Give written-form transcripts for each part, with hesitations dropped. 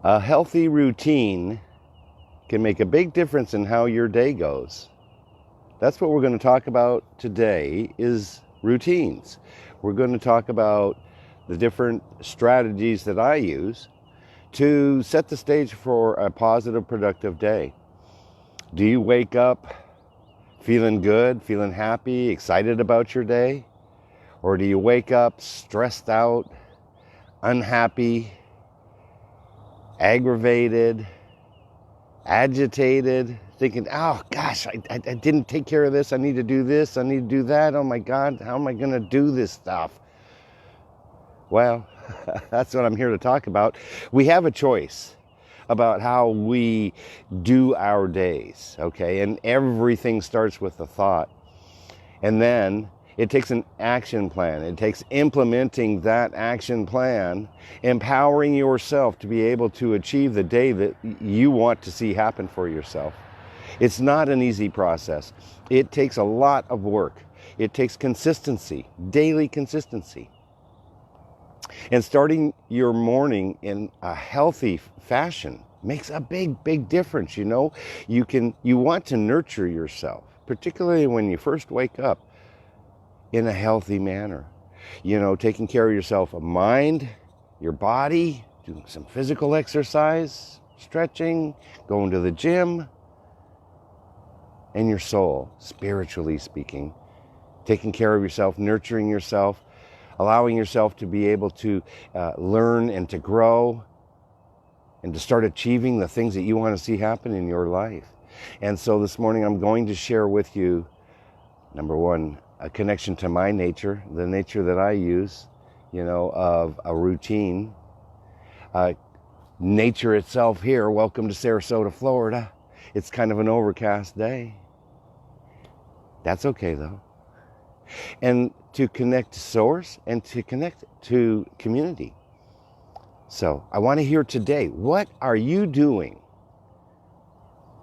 A healthy routine can make a big difference in how your day goes. That's what we're going to talk about today, is routines. We're going to talk about the different strategies that I use to set the stage for a positive, productive day. Do you wake up feeling good, feeling happy, excited about your day? Or do you wake up stressed out, unhappy, aggravated, agitated, thinking, oh gosh, I didn't take care of this, I need to do this, I need to do that, oh my God, how am I going to do this stuff? Well, that's what I'm here to talk about. We have a choice about how we do our days, okay? And everything starts with a thought. And then it takes an action plan. It takes implementing that action plan, empowering yourself to be able to achieve the day that you want to see happen for yourself. It's not an easy process. It takes a lot of work. It takes consistency, daily consistency. And starting your morning in a healthy fashion makes a big difference, you know. You want to nurture yourself, particularly when you first wake up, in a healthy manner. You know, taking care of yourself, a mind, your body, doing some physical exercise, stretching, going to the gym, and your soul, spiritually speaking. Taking care of yourself, nurturing yourself, allowing yourself to be able to learn and to grow and to start achieving the things that you want to see happen in your life. And so this morning I'm going to share with you, number one, a connection to my nature, the nature that I use, you know, of a routine. Nature itself here. Welcome to Sarasota, Florida. It's kind of an overcast day. That's okay though. And to connect to source and to connect to community. So I want to hear today, what are you doing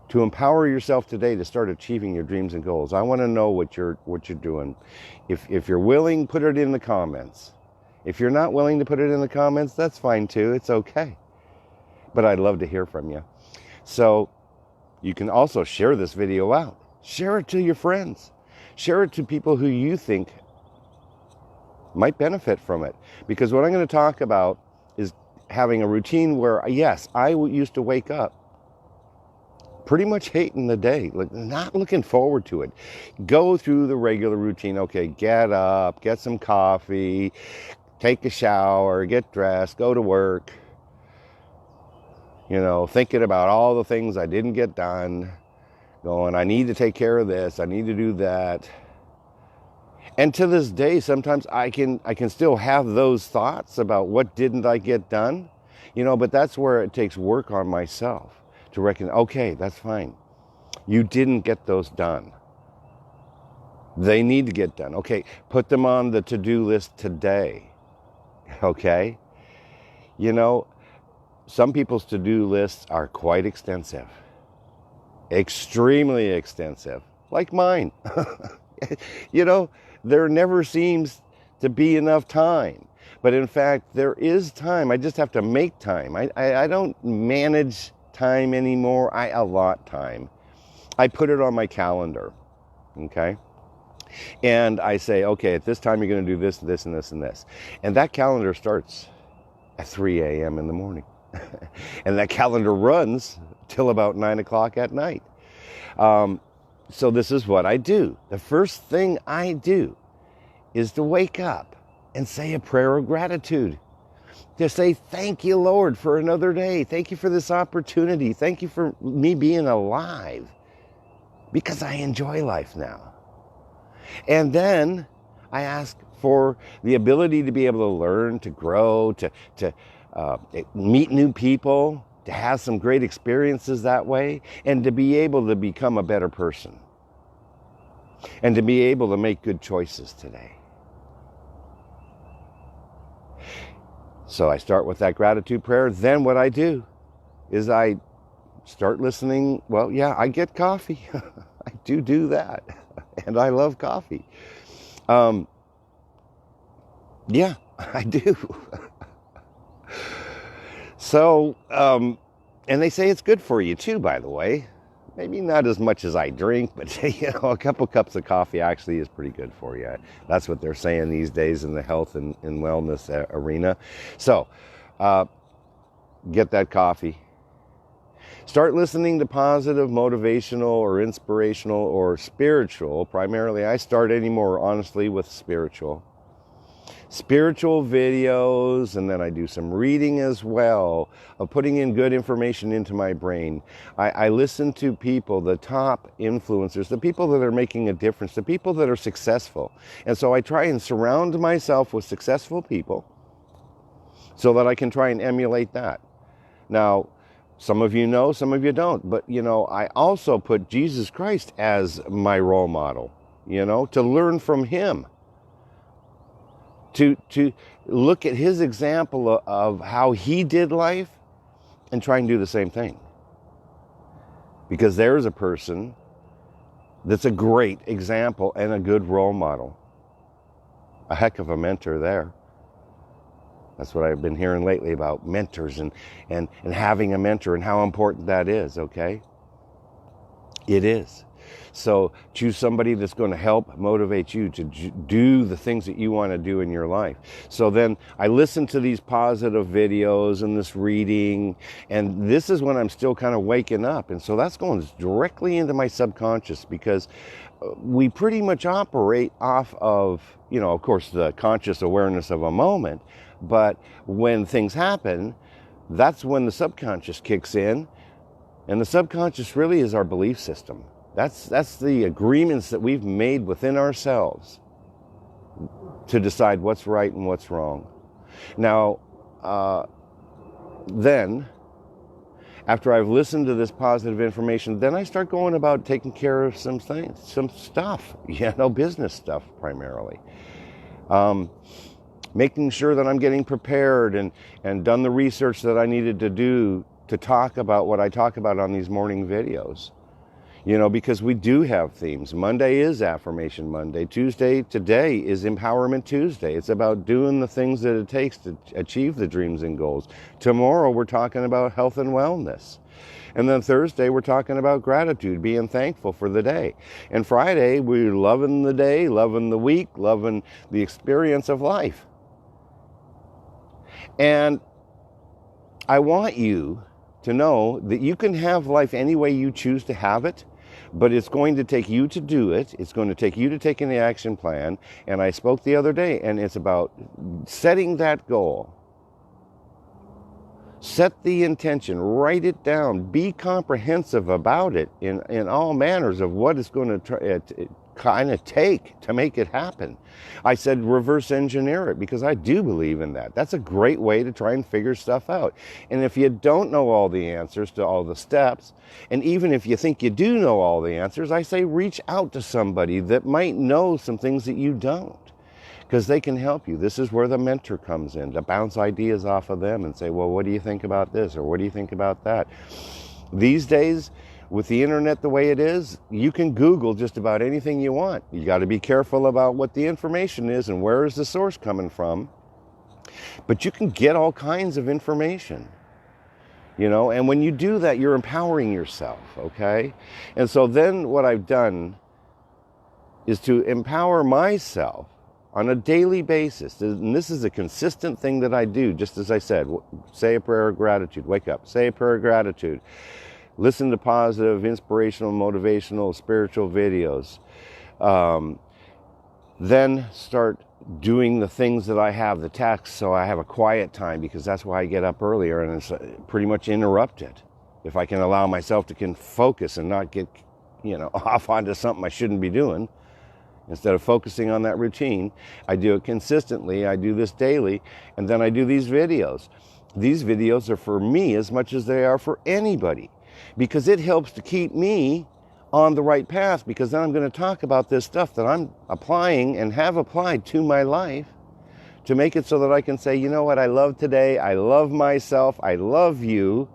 to empower yourself today to start achieving your dreams and goals? I want to know what you're doing. If you're willing, put it in the comments. If you're not willing to put it in the comments, that's fine too. It's okay. But I'd love to hear from you. So you can also share this video out. Share it to your friends. Share it to people who you think might benefit from it. Because what I'm going to talk about is having a routine where, yes, I used to wake up pretty much hating the day, not looking forward to it. Go through the regular routine. Okay, get up, get some coffee, take a shower, get dressed, go to work. You know, thinking about all the things I didn't get done. Going, I need to take care of this, I need to do that. And to this day, sometimes I can still have those thoughts about what didn't I get done, you know, but that's where it takes work on myself to reckon, okay, that's fine. You didn't get those done. They need to get done. Okay, put them on the to-do list today, okay? You know, some people's to-do lists are quite extensive. Extremely extensive, like mine. You know, there never seems to be enough time. But in fact, there is time. I just have to make time. I don't manage time anymore. I allot time. I put it on my calendar, okay? And I say, okay, at this time you're going to do this, this, and this, and this. And that calendar starts at 3 a.m. in the morning. And that calendar runs till about 9 o'clock at night. So this is what I do. The first thing I do is to wake up and say a prayer of gratitude. To say, thank you, Lord, for another day. Thank you for this opportunity. Thank you for me being alive, because I enjoy life now. And then I ask for the ability to be able to learn, to grow, to meet new people, to have some great experiences that way, and to be able to become a better person, and to be able to make good choices today. So I start with that gratitude prayer. Then what I do is I start listening. Well, yeah, I get coffee. I do that. And I love coffee. Yeah, I do. So, and they say it's good for you too, by the way. Maybe not as much as I drink, but a couple cups of coffee actually is pretty good for you. That's what they're saying these days in the health and wellness arena. So, get that coffee. Start listening to positive, motivational, or inspirational, or spiritual. Primarily, I start anymore, honestly, with spiritual videos, and then I do some reading as well of putting in good information into my brain. I listen to people, the top influencers, the people that are making a difference, the people that are successful. And so I try and surround myself with successful people so that I can try and emulate that. Now, some of you know, some of you don't, but I also put Jesus Christ as my role model, to learn from him. To look at his example of how he did life and try and do the same thing. Because there's a person that's a great example and a good role model. A heck of a mentor there. That's what I've been hearing lately about mentors and having a mentor and how important that is, okay? It is. So choose somebody that's going to help motivate you to do the things that you want to do in your life. So then I listen to these positive videos and this reading, and this is when I'm still kind of waking up. And so that's going directly into my subconscious, because we pretty much operate off of, of course, the conscious awareness of a moment. But when things happen, that's when the subconscious kicks in. And the subconscious really is our belief system. That's the agreements that we've made within ourselves to decide what's right and what's wrong. Now, then, after I've listened to this positive information, then I start going about taking care of some things, some stuff, business stuff primarily. Making sure that I'm getting prepared and done the research that I needed to do to talk about what I talk about on these morning videos. Because we do have themes. Monday is Affirmation Monday. Today is Empowerment Tuesday. It's about doing the things that it takes to achieve the dreams and goals. Tomorrow we're talking about health and wellness. And then Thursday we're talking about gratitude, being thankful for the day. And Friday we're loving the day, loving the week, loving the experience of life. And I want you to know that you can have life any way you choose to have it, but it's going to take you to do it. It's going to take you to take an action plan. And I spoke the other day, and it's about setting that goal. Set the intention, write it down, be comprehensive about it in all manners of what it's going to kind of take to make it happen. I said reverse engineer it, because I do believe in that. That's a great way to try and figure stuff out. And if you don't know all the answers to all the steps, and even if you think you do know all the answers, I say reach out to somebody that might know some things that you don't, because they can help you. This is where the mentor comes in, to bounce ideas off of them and say, well, what do you think about this? Or what do you think about that? These days, with the internet the way it is, you can Google just about anything you want. You got to be careful about what the information is and where is the source coming from. But you can get all kinds of information, and when you do that, you're empowering yourself, okay? And so then what I've done is to empower myself on a daily basis. And this is a consistent thing that I do, just as I said, say a prayer of gratitude, wake up, say a prayer of gratitude. Listen to positive, inspirational, motivational, spiritual videos. Then start doing the things that I have, the tasks, so I have a quiet time, because that's why I get up earlier, and it's pretty much interrupted. If I can allow myself to focus and not get, off onto something I shouldn't be doing, instead of focusing on that routine, I do it consistently. I do this daily, and then I do these videos. These videos are for me as much as they are for anybody, because it helps to keep me on the right path, because then I'm going to talk about this stuff that I'm applying and have applied to my life to make it so that I can say, you know what, I love today, I love myself, I love you,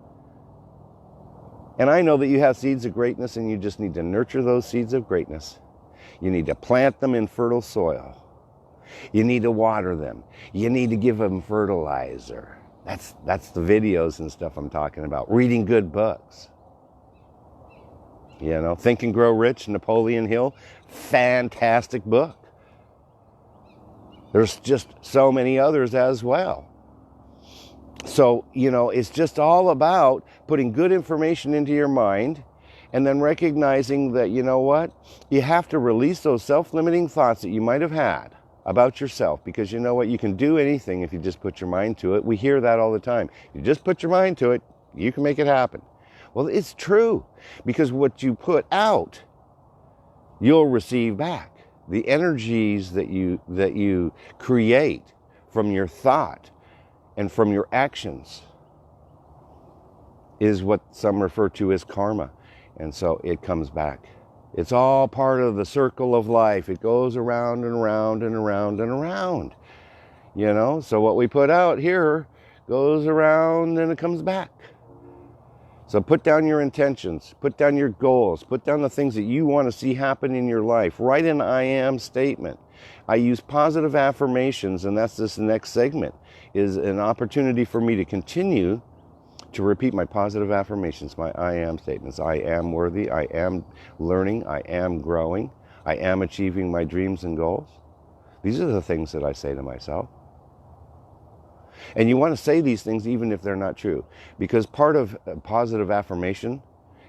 and I know that you have seeds of greatness, and you just need to nurture those seeds of greatness. You need to plant them in fertile soil. You need to water them. You need to give them fertilizer. That's the videos and stuff I'm talking about. Reading good books. You know, Think and Grow Rich, Napoleon Hill, fantastic book. There's just so many others as well. So, you know, it's just all about putting good information into your mind and then recognizing that, you know what, you have to release those self-limiting thoughts that you might have had about yourself, because you know what, you can do anything if you just put your mind to it. We hear that all the time. You just put your mind to it, you can make it happen. Well, it's true, because what you put out, you'll receive back. The energies that you create from your thought and from your actions is what some refer to as karma. And so it comes back. It's all part of the circle of life. It goes around and around and around and around. You know, so what we put out here goes around and it comes back. So put down your intentions, put down your goals, put down the things that you want to see happen in your life. Write an I am statement. I use positive affirmations, and that's this next segment, is an opportunity for me to continue to repeat my positive affirmations, my I am statements. I am worthy, I am learning, I am growing, I am achieving my dreams and goals. These are the things that I say to myself. And you want to say these things even if they're not true, because part of positive affirmation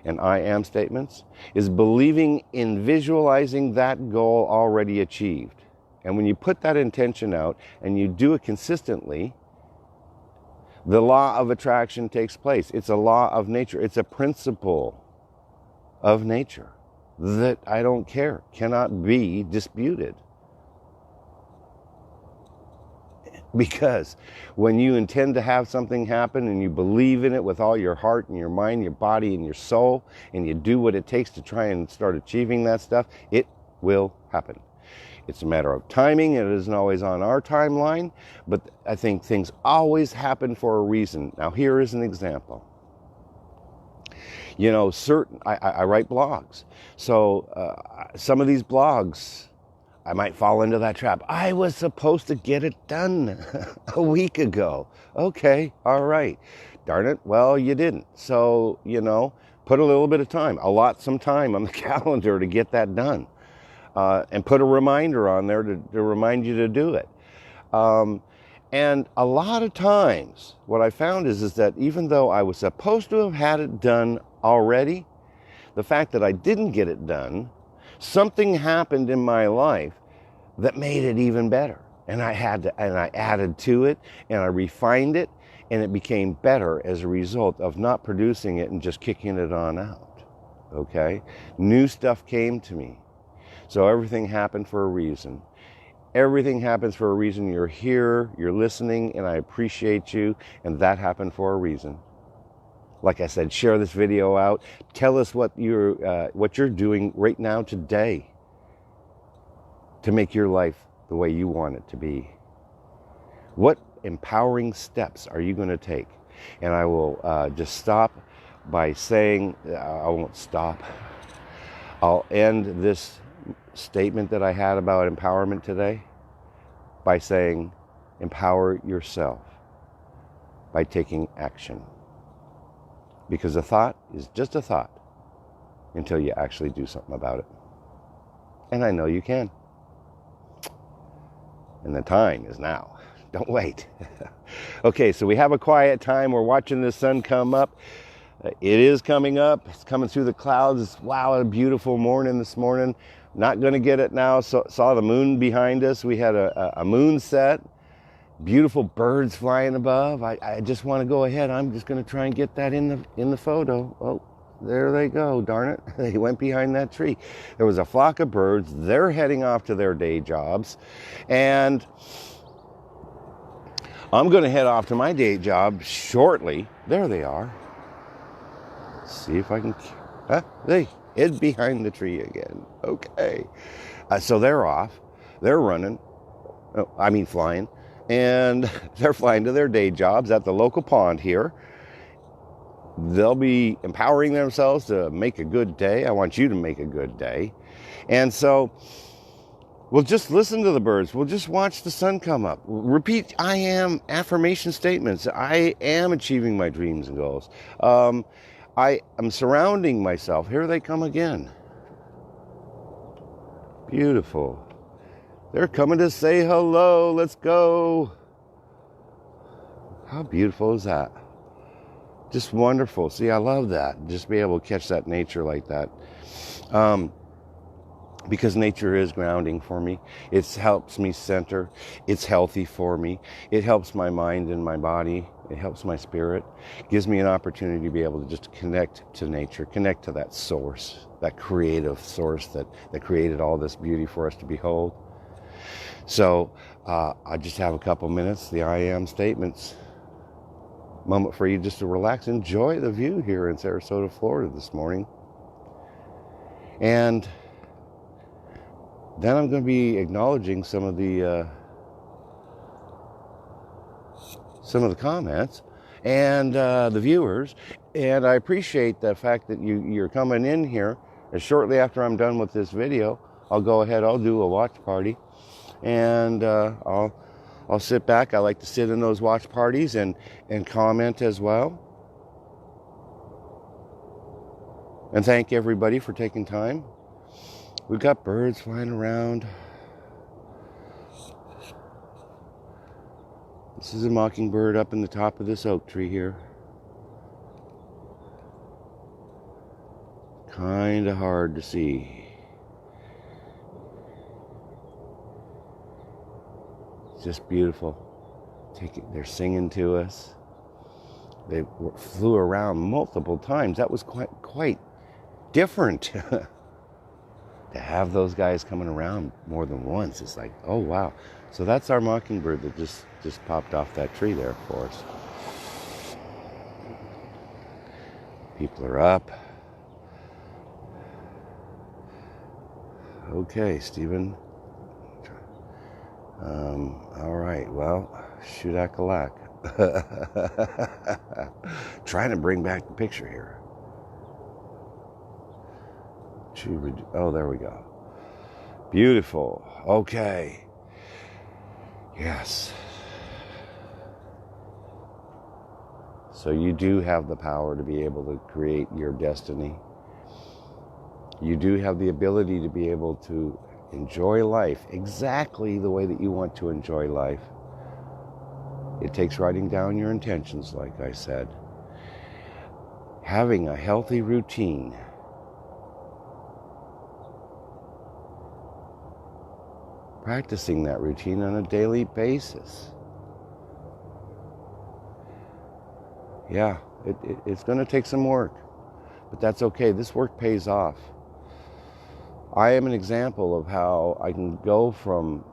and I am statements is believing in visualizing that goal already achieved. And when you put that intention out and you do it consistently, the law of attraction takes place. It's a law of nature. It's a principle of nature that, I don't care, cannot be disputed. Because when you intend to have something happen and you believe in it with all your heart and your mind, your body and your soul, and you do what it takes to try and start achieving that stuff, it will happen. It's a matter of timing. It isn't always on our timeline, but I think things always happen for a reason. Now, here is an example. You know, I write blogs. So some of these blogs, I might fall into that trap. I was supposed to get it done a week ago. Okay, all right. Darn it, well, you didn't. So, you know, put a little bit of time, allot some time on the calendar to get that done. And put a reminder on there to remind you to do it. And a lot of times, what I found is that even though I was supposed to have had it done already, the fact that I didn't get it done, something happened in my life that made it even better. And I added to it, and I refined it, and it became better as a result of not producing it and just kicking it on out. Okay? New stuff came to me. So everything happened for a reason. Everything happens for a reason. You're here, you're listening, and I appreciate you, and that happened for a reason. Like I said, share this video out. Tell us what you're doing right now today to make your life the way you want it to be. What empowering steps are you going to take? And I will just stop by saying, I won't stop. I'll end this statement that I had about empowerment today by saying, empower yourself by taking action. Because a thought is just a thought until you actually do something about it. And I know you can. And the time is now. Don't wait. Okay, so we have a quiet time. We're watching the sun come up. It is coming up. It's coming through the clouds. Wow, a beautiful morning this morning. Not going to get it now. Saw the moon behind us. We had a moon set. Beautiful birds flying above. I just want to go ahead. I'm just going to try and get that in the photo. Oh, there they go. Darn it. They went behind that tree. There was a flock of birds. They're heading off to their day jobs. And I'm going to head off to my day job shortly. There they are. Let's see if I can... They hid behind the tree again. Okay. So they're off. They're running. Flying. And they're flying to their day jobs at the local pond here. They'll be empowering themselves to make a good day. I want you to make a good day. And so We'll just listen to the birds. We'll just watch the sun come up. Repeat I am affirmation statements. I am achieving my dreams and goals. I am surrounding myself. Here they come again. Beautiful. They're coming to say hello. Let's go. How beautiful is that? Just wonderful. See, I love that. Just be able to catch that nature like that. Because nature is grounding for me. It helps me center. It's healthy for me. It helps my mind and my body. It helps my spirit. It gives me an opportunity to be able to just connect to nature, connect to that source, that creative source that created all this beauty for us to behold. So I just have a couple minutes, the I am statements. Moment for you just to relax, enjoy the view here in Sarasota, Florida this morning. And then I'm going to be acknowledging some of the comments and the viewers. And I appreciate the fact that you're coming in here. And shortly after I'm done with this video, I'll go ahead, I'll do a watch party. And I'll sit back. I like to sit in those watch parties and comment as well. And thank everybody for taking time. We've got birds flying around. This is a mockingbird up in the top of this oak tree here. Kind of hard to see. It's just beautiful. They're singing to us. They flew around multiple times. That was quite different. To have those guys coming around more than once, it's like, oh wow. So that's our mockingbird that just popped off that tree there for us. People are up. Okay, Stephen. All right, well, shootakalak. Trying to bring back the picture here. Oh, there we go. Beautiful. Okay. Yes. So you do have the power to be able to create your destiny. You do have the ability to be able to enjoy life exactly the way that you want to enjoy life. It takes writing down your intentions, like I said. Having a healthy routine. Practicing that routine on a daily basis. Yeah, it's going to take some work, but that's okay. This work pays off. I am an example of how I can go from,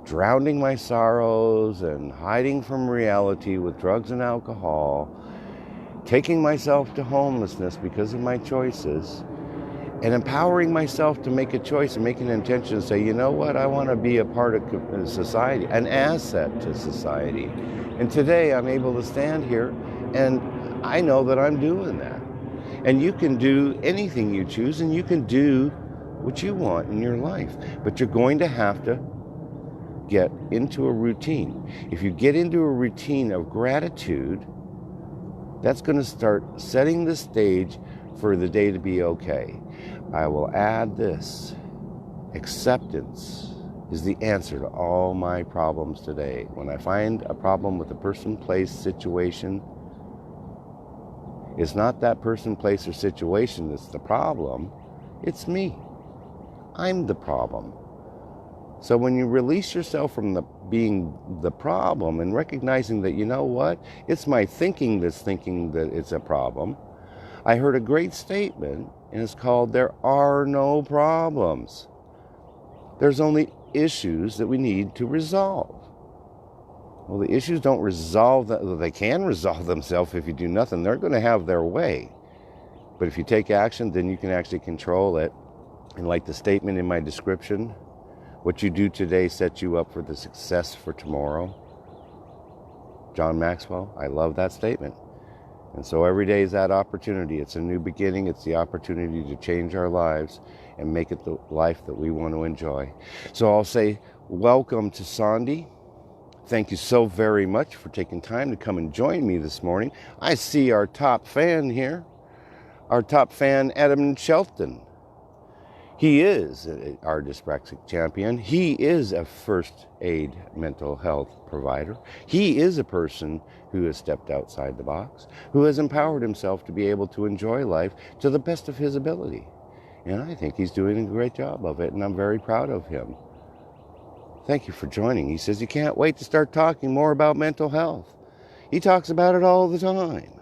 drowning my sorrows and hiding from reality with drugs and alcohol, taking myself to homelessness because of my choices, and empowering myself to make a choice and make an intention and say, you know what, I want to be a part of society, an asset to society. And today I'm able to stand here and I know that I'm doing that. And you can do anything you choose and you can do what you want in your life. But you're going to have to get into a routine. If you get into a routine of gratitude, that's going to start setting the stage for the day to be okay. I will add this. Acceptance is the answer to all my problems today. When I find a problem with a person, place, situation, it's not that person, place, or situation that's the problem. It's me. I'm the problem. So when you release yourself from being the problem and recognizing that, you know what, it's my thinking that's thinking that it's a problem. I heard a great statement, and it's called, there are no problems. There's only issues that we need to resolve. Well, the issues don't resolve, they can resolve themselves if you do nothing. They're going to have their way. But if you take action, then you can actually control it. And like the statement in my description, what you do today sets you up for the success for tomorrow. John Maxwell, I love that statement. And so every day is that opportunity. It's a new beginning. It's the opportunity to change our lives and make it the life that we want to enjoy. So I'll say welcome to Sandy. Thank you so very much for taking time to come and join me this morning. I see our top fan here, our top fan, Adam Shelton. He is our dyspraxic champion. He is a first aid mental health provider. He is a person who has stepped outside the box, who has empowered himself to be able to enjoy life to the best of his ability. And I think he's doing a great job of it, and I'm very proud of him. Thank you for joining. He says he can't wait to start talking more about mental health. He talks about it all the time.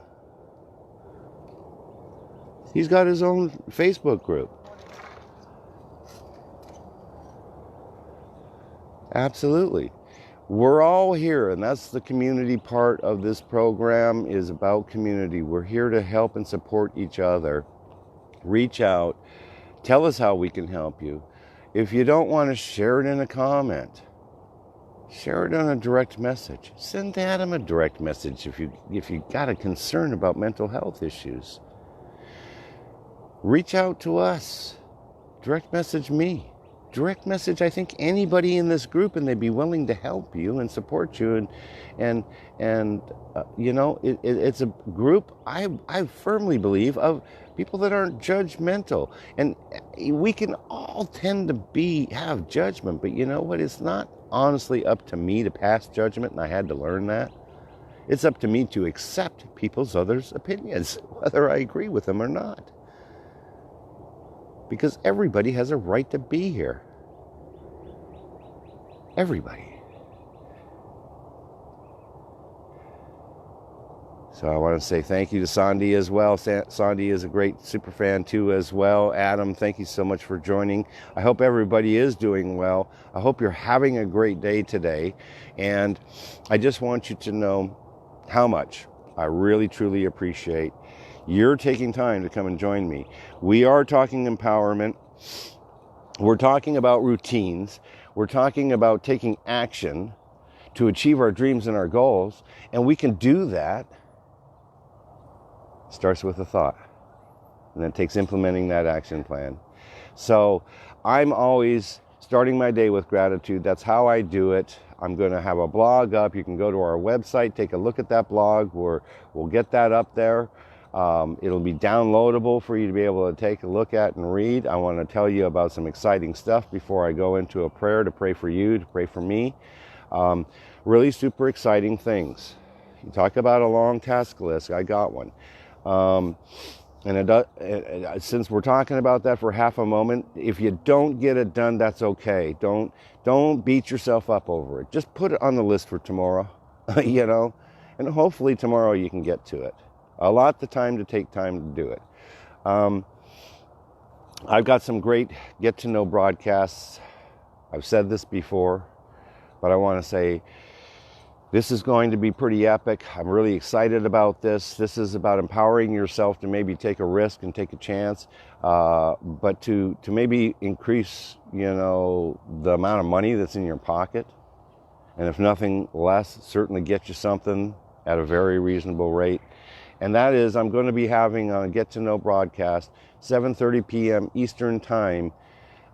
He's got his own Facebook group. Absolutely. We're all here, and that's the community part of this program, is about community. We're here to help and support each other. Reach out. Tell us how we can help you. If you don't want to share it in a comment, share it on a direct message. Send Adam a direct message if you got a concern about mental health issues. Reach out to us. Direct message me. Direct message, I think, anybody in this group, and they'd be willing to help you and support you. And you know, it's a group, I firmly believe, of people that aren't judgmental. And we can all tend to have judgment, but you know what? It's not honestly up to me to pass judgment, and I had to learn that. It's up to me to accept others' opinions, whether I agree with them or not. Because everybody has a right to be here. Everybody. So I want to say thank you to Sandy as well. Sandy is a great super fan too as well. Adam, thank you so much for joining. I hope everybody is doing well. I hope you're having a great day today. And I just want you to know how much I really, truly appreciate you're taking time to come and join me. We are talking empowerment. We're talking about routines. We're talking about taking action to achieve our dreams and our goals. And we can do that. Starts with a thought. And then it takes implementing that action plan. So I'm always starting my day with gratitude. That's how I do it. I'm going to have a blog up. You can go to our website, take a look at that blog. We'll get that up there. It'll be downloadable for you to be able to take a look at and read. I want to tell you about some exciting stuff before I go into a prayer to pray for you, to pray for me. Really super exciting things. You talk about a long task list. I got one. Since we're talking about that for half a moment, if you don't get it done, that's okay. Don't beat yourself up over it. Just put it on the list for tomorrow, you know, and hopefully tomorrow you can get to it. Allot the time to take time to do it. I've got some great get-to-know broadcasts. I've said this before, but I want to say this is going to be pretty epic. I'm really excited about this. This is about empowering yourself to maybe take a risk and take a chance, but to maybe increase, you know, the amount of money that's in your pocket. And if nothing less, certainly get you something at a very reasonable rate. And that is, I'm going to be having a get-to-know broadcast, 7:30 p.m. Eastern Time.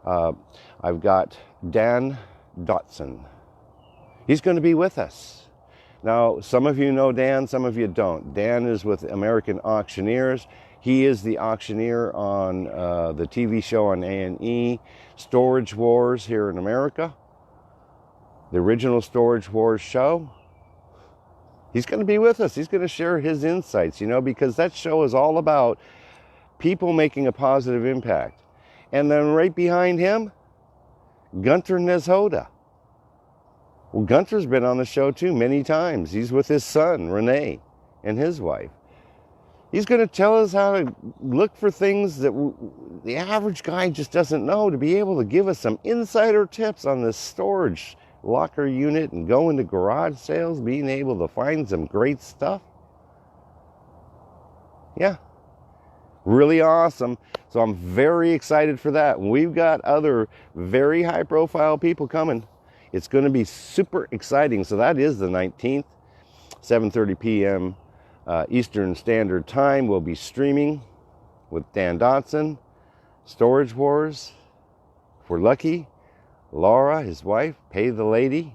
I've got Dan Dotson. He's going to be with us. Now, some of you know Dan, some of you don't. Dan is with American Auctioneers. He is the auctioneer on the TV show on A&E, Storage Wars here in America. The original Storage Wars show. He's going to be with us. He's going to share his insights, you know, because that show is all about people making a positive impact. And then right behind him, Gunter Nezhoda. Well, Gunter's been on the show too many times. He's with his son, Renee, and his wife. He's going to tell us how to look for things that the average guy just doesn't know, to be able to give us some insider tips on this storage locker unit and go into garage sales, being able to find some great stuff. Yeah, really awesome. So I'm very excited for that. We've got other very high profile people coming. It's going to be super exciting. So that is the 19th, 7:30 p.m. Eastern Standard Time. We'll be streaming with Dan Dotson, Storage Wars. If we're lucky, Laura, his wife, Pay the Lady,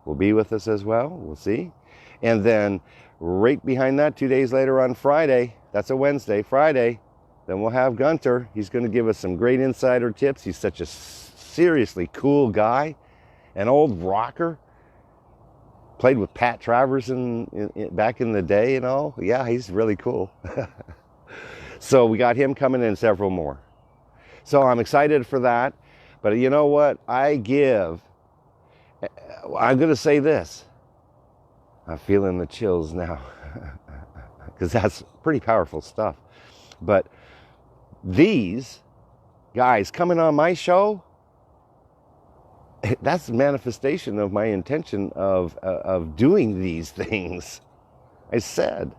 will be with us as well. We'll see. And then right behind that, 2 days later on Friday, that's a Wednesday, Friday, then we'll have Gunter. He's going to give us some great insider tips. He's such a seriously cool guy, an old rocker. Played with Pat Travers back in the day and all. Yeah, he's really cool. So we got him coming in, several more. So I'm excited for that. But you know what? I'm going to say this. I'm feeling the chills now. Because that's pretty powerful stuff. But these guys coming on my show, that's a manifestation of my intention of doing these things. I said,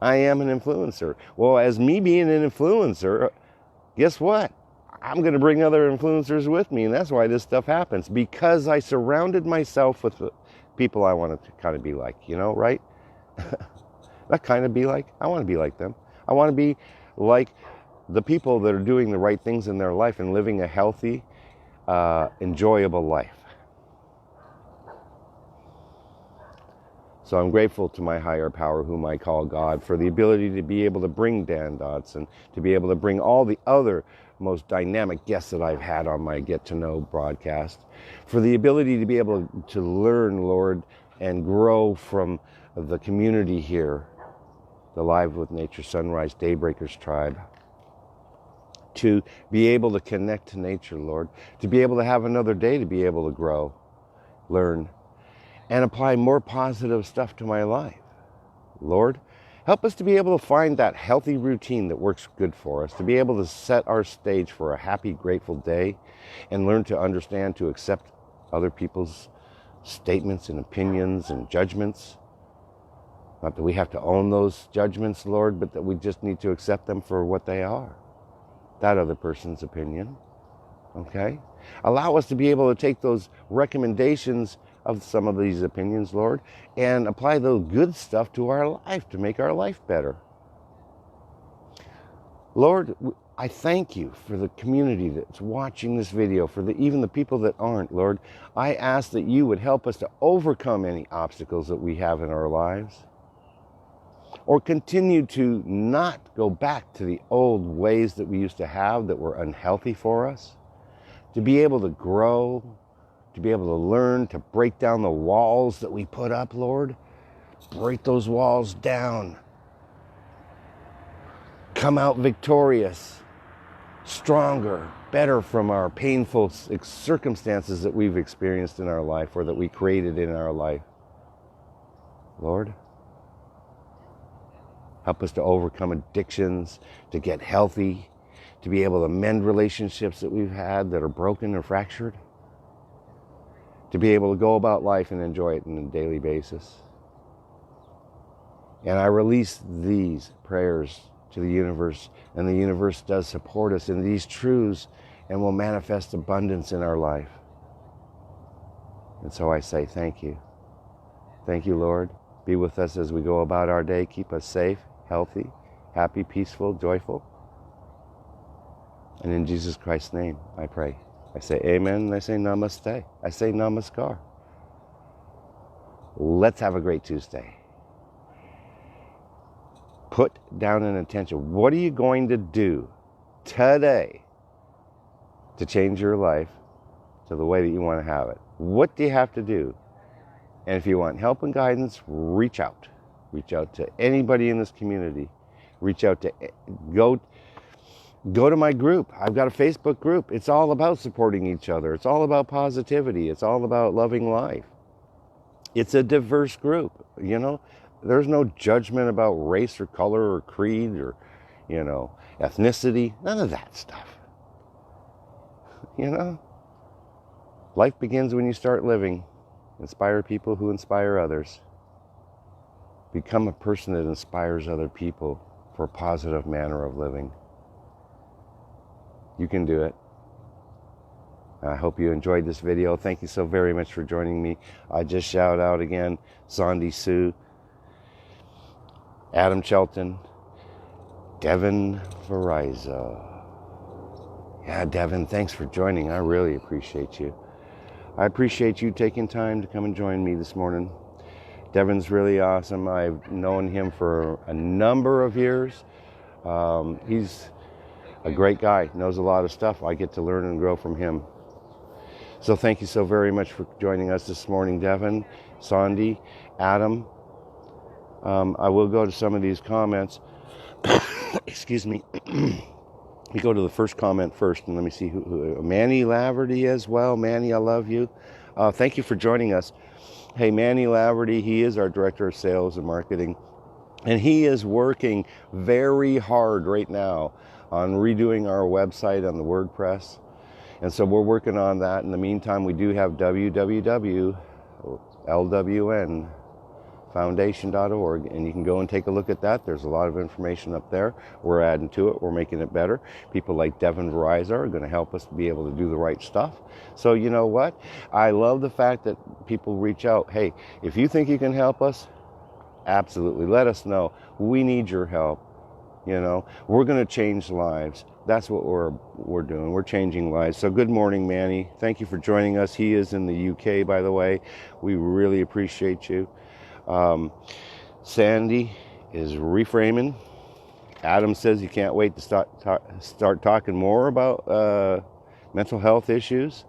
I am an influencer. Well, as me being an influencer, guess what? I'm going to bring other influencers with me, and that's why this stuff happens. Because I surrounded myself with the people I want to kind of be like, right? Not kind of be like, I want to be like them. I want to be like the people that are doing the right things in their life and living a healthy, enjoyable life. So I'm grateful to my higher power, whom I call God, for the ability to be able to bring Dan Dotson, to be able to bring all the other most dynamic guests that I've had on my Get to Know broadcast, for the ability to be able to learn, Lord, and grow from the community here, the Live with Nature Sunrise Daybreakers tribe, to be able to connect to nature, Lord, to be able to have another day to be able to grow, learn, and apply more positive stuff to my life. Lord, help us to be able to find that healthy routine that works good for us, to be able to set our stage for a happy, grateful day, and learn to understand, to accept other people's statements and opinions and judgments. Not that we have to own those judgments, Lord, but that we just need to accept them for what they are. That other person's opinion, okay? Allow us to be able to take those recommendations of some of these opinions, Lord, and apply the good stuff to our life to make our life better. Lord, I thank you for the community that's watching this video, for even the people that aren't, Lord. I ask that you would help us to overcome any obstacles that we have in our lives, or continue to not go back to the old ways that we used to have that were unhealthy for us, to be able to grow, to be able to learn, to break down the walls that we put up, Lord. Break those walls down. Come out victorious, stronger, better from our painful circumstances that we've experienced in our life or that we created in our life. Lord, help us to overcome addictions, to get healthy, to be able to mend relationships that we've had that are broken or fractured, to be able to go about life and enjoy it on a daily basis. And I release these prayers to the universe, and the universe does support us in these truths and will manifest abundance in our life. And so I say thank you. Thank you, Lord. Be with us as we go about our day. Keep us safe, healthy, happy, peaceful, joyful. And in Jesus Christ's name, I pray. I say amen, and I say namaste. I say namaskar. Let's have a great Tuesday. Put down an intention. What are you going to do today to change your life to the way that you want to have it? What do you have to do? And if you want help and guidance, reach out. Reach out to anybody in this community. Reach out to, go to my group. I've got a Facebook group. It's all about supporting each other. It's all about positivity. It's all about loving life. It's a diverse group, There's no judgment about race or color or creed or, ethnicity. None of that stuff. Life begins when you start living. Inspire people who inspire others. Become a person that inspires other people for a positive manner of living. You can do it. I hope you enjoyed this video. Thank you so very much for joining me. I just shout out again, Sandy Sue. Adam Shelton, Devin Veriza. Yeah, Devin, thanks for joining. I really appreciate you. I appreciate you taking time to come and join me this morning. Devin's really awesome. I've known him for a number of years. He's a great guy, knows a lot of stuff. I get to learn and grow from him. So thank you so very much for joining us this morning, Devin, Sandy, Adam. I will go to some of these comments. Excuse me. We go to the first comment first, and let me see who Manny Laverty as well. Manny, I love you. Thank you for joining us. Hey, Manny Laverty, he is our Director of Sales and Marketing, and he is working very hard right now on redoing our website on the WordPress. And so we're working on that. In the meantime, we do have lwnfoundation.org, and you can go and take a look at that. There's a lot of information up there. We're adding to it. We're making it better. People like Devin Veriza are going to help us be able to do the right stuff. So you know what? I love the fact that people reach out. Hey, if you think you can help us, absolutely, let us know. We need your help. You know, we're going to change lives. That's what we're doing. We're changing lives. So good morning, Manny. Thank you for joining us. He is in the UK, by the way. We really appreciate you. Sandy is reframing. Adam says he can't wait to start talking more about mental health issues.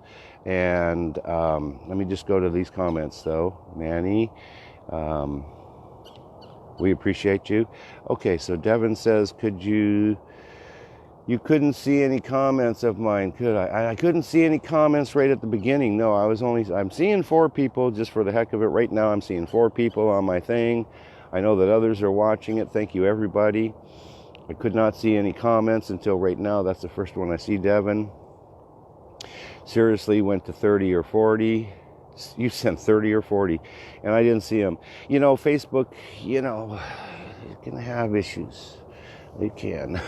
And let me just go to these comments, though. Manny, we appreciate you. Okay, so Devin says, you couldn't see any comments of mine, could I? I couldn't see any comments right at the beginning. No, I'm seeing 4 people just for the heck of it. Right now, I'm seeing 4 people on my thing. I know that others are watching it. Thank you, everybody. I could not see any comments until right now. That's the first one I see, Devin. Seriously, went to 30 or 40. You sent 30 or 40, and I didn't see them. You know, Facebook, you know, it can have issues. It can.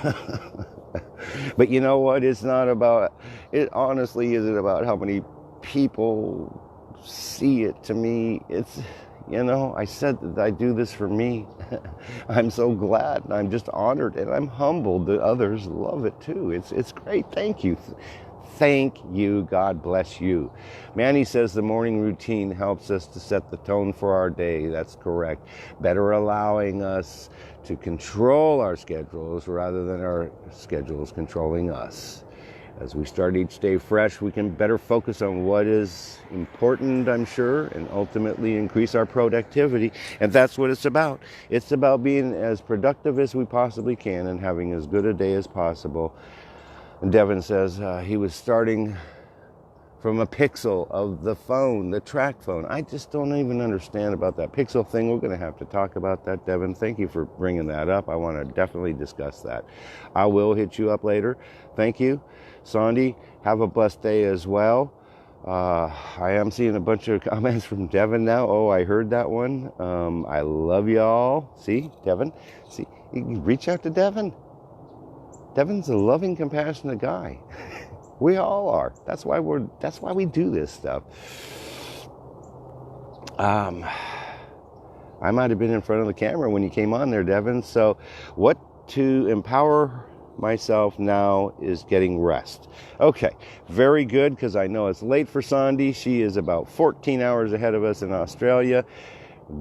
But you know what? It honestly isn't about how many people see it. To me, it's, you know, I said that I do this for me. I'm so glad, and I'm just honored, and I'm humbled that others love it too. It's great. Thank you. Thank you. God bless you. Manny says the morning routine helps us to set the tone for our day. That's correct. Better allowing us to control our schedules rather than our schedules controlling us. As we start each day fresh, we can better focus on what is important, I'm sure, and ultimately increase our productivity. And that's what it's about. It's about being as productive as we possibly can and having as good a day as possible. And Devin says he was starting from a pixel of the phone, the track phone. I just don't even understand about that pixel thing. We're going to have to talk about that, Devin. Thank you for bringing that up. I want to definitely discuss that. I will hit you up later. Thank you. Sandy, have a blessed day as well. I am seeing a bunch of comments from Devin now. Oh, I heard that one. I love y'all. See, Devin? See, you can reach out to Devin. Devin's a loving, compassionate guy. We all are. That's why we do this stuff. I might have been in front of the camera when you came on there, Devin. So what to empower myself now is getting rest. Okay, very good, because I know it's late for Sandy. She is about 14 hours ahead of us in Australia.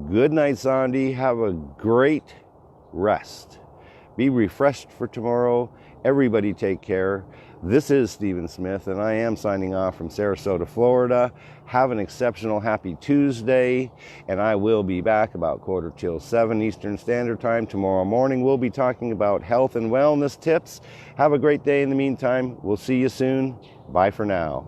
Good night, Sandy. Have a great rest. Be refreshed for tomorrow. Everybody take care. This is Stephen Smith, and I am signing off from Sarasota, Florida. Have an exceptional happy Tuesday, and I will be back about 6:45 Eastern Standard Time. Tomorrow morning, we'll be talking about health and wellness tips. Have a great day in the meantime. We'll see you soon. Bye for now.